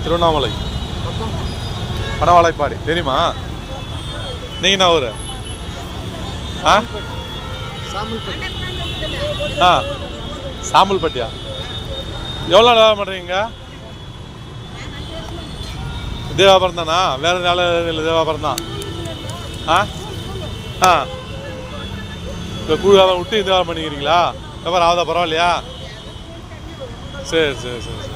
திருவண்ணாமலை பனவாளைப்பாடி தெரியுமா? நீங்கள் என்ன ஊர்? சாம்பல்பட்டியா? எவ்வளோ வியாபாரம் பண்ணுறீங்க? இதே வியாபாரம் தானா? வேறு வேலை இதே வியாபாரம் தான். இப்போ கூழ் வியாபாரம் விட்டு இந்த வியாபாரம் பண்ணிக்கிறீங்களா? வியாபாரம் ஆகுதா? பரவாயில்லையா? சரி சரி சரி சரி.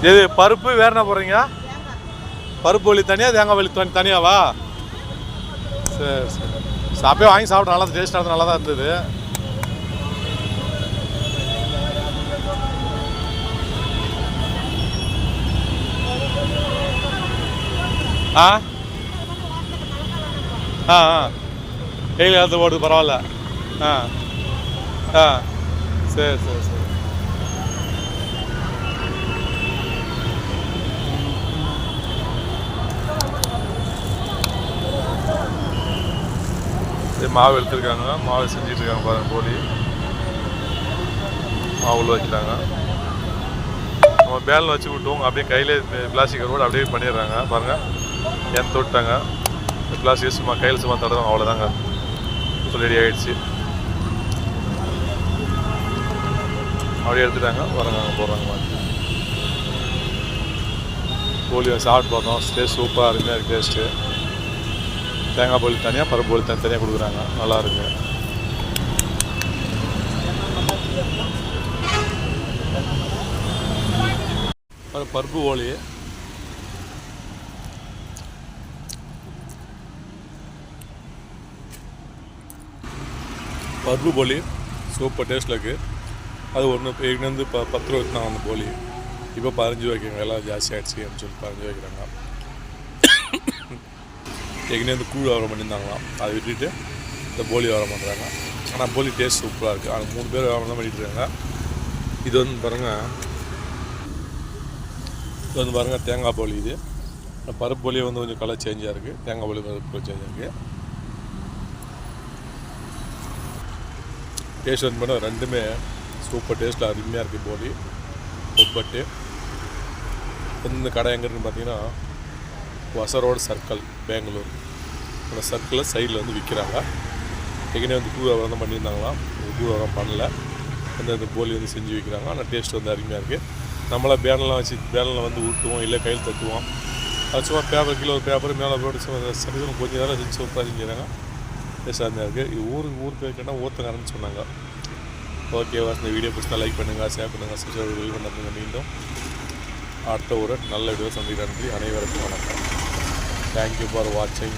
இது பருப்பு வேறு என்ன போடுறீங்க? பருப்பு வலி தனியாக, தேங்காய் வலி தனியாவா? சரி சரி. அப்பயே வாங்கி சாப்பிட நல்லா டேஸ்ட்டாக இருந்தது, நல்லா தான் இருந்தது. டெய்லி எடுத்து போடுது, பரவாயில்ல. சரி சரி சரி. மாவு எடுத்துருக்காங்க, மாவு செஞ்சுட்டு இருக்காங்க பாருங்கள். போலி மாவு உள்ள வைக்கிறாங்க. நம்ம பேனில் வச்சு விட்டுவோம், அப்படியே கையிலே பிளாஸ்டிக் கரோடு அப்படியே பண்ணிடுறாங்க பாருங்கள். ஏன் தொட்டாங்க பிளாஸ்டிக் சும்மா கையில் சும்மா தடுவோம், அவ்வளோதாங்க. ரெடி ஆகிடுச்சு. அப்படியே எடுத்துட்டாங்க வரங்க போடுறாங்க. போலி சாப்பிட்டு பார்த்தோம், டேஸ்ட் சூப்பராக அருமையாக இருக்குது டேஸ்ட்டு. தேங்காய் போலி தனியாக, பருப்பு போலி தனியாக கொடுக்குறாங்க, நல்லா இருக்குது. பருப்பு போலி பருப்பு போலி சூப்பர் டேஸ்ட்டில் இருக்குது. அது ஒன்று இங்கேருந்து 10 ரூபா விற்றுனாங்க அந்த போலி. இப்போ 15 ரூபா வைக்கிறாங்க, எல்லாம் ஜாஸ்தி ஆகிடுச்சு அப்படின்னு சொல்லி 15 ரூபா வைக்கிறாங்க. எங்கேருந்து கூழ் வியாபாரம் பண்ணியிருந்தாங்களாம், அதை விட்டுட்டு இந்த போலி வியாபாரம் பண்ணுறாங்க. ஆனால் போலி டேஸ்ட் சூப்பராக இருக்குது. அது 3 பேர் வியாபாரம் தான் பண்ணிகிட்டு இருக்காங்க. இது வந்து பாருங்கள் தேங்காய் போலி. இது பருப்பு போலியே வந்து கொஞ்சம் கலர் சேஞ்சாக இருக்குது, தேங்காய் போலி கலர் சேஞ்சாக இருக்குது. டேஸ்ட் வந்து பண்ண ரெண்டுமே சூப்பர் டேஸ்ட்டில் அருமையாக இருக்குது. போலி ஒப்பட்டு இந்த கடை எங்கே இருக்குன்னு பார்த்தீங்கன்னா வசரோடு சர்க்கிள், பெங்களூர். அந்த சர்க்கிளில் சைடில் வந்து விற்கிறாங்க. ஏற்கனவே வந்து கூழ் வியாபாரம் தான் பண்ணியிருந்தாங்களாம், கூழ் வியாபாரம் பண்ணல. அந்த போலி வந்து செஞ்சு வைக்கிறாங்க. ஆனால் டேஸ்ட் வந்து அருமையாக இருக்குது. நம்மளாம் பேனெலாம் வச்சு பேனில் வந்து ஊட்டுவோம், இல்லை கையில் தட்டுவோம். அது சும்மா பேப்பர் கீழே ஒரு பேப்பர் மேலே போட்டு சும்மா கொஞ்சம் நேரம் செஞ்சு சூப்பராக செஞ்சுறாங்க. டேஸ்ட்டாக இருந்தால் இருக்குது. இது ஊருக்கு போயிருக்கேன்னா ஊர்த்தங்காரன்னு சொன்னாங்க. ஓகேவா? இந்த வீடியோ பிடிச்சா லைக் பண்ணுங்கள், ஷேர் பண்ணுங்கள், சப்ஸ்கிரைப் பண்ணுங்க. மீண்டும் அடுத்த ஒரு நல்ல வீடியோ சந்திக்கிறேன். அனைவருக்கும் வணக்கம். தேங்க்யூ ஃபார் வாட்சிங்.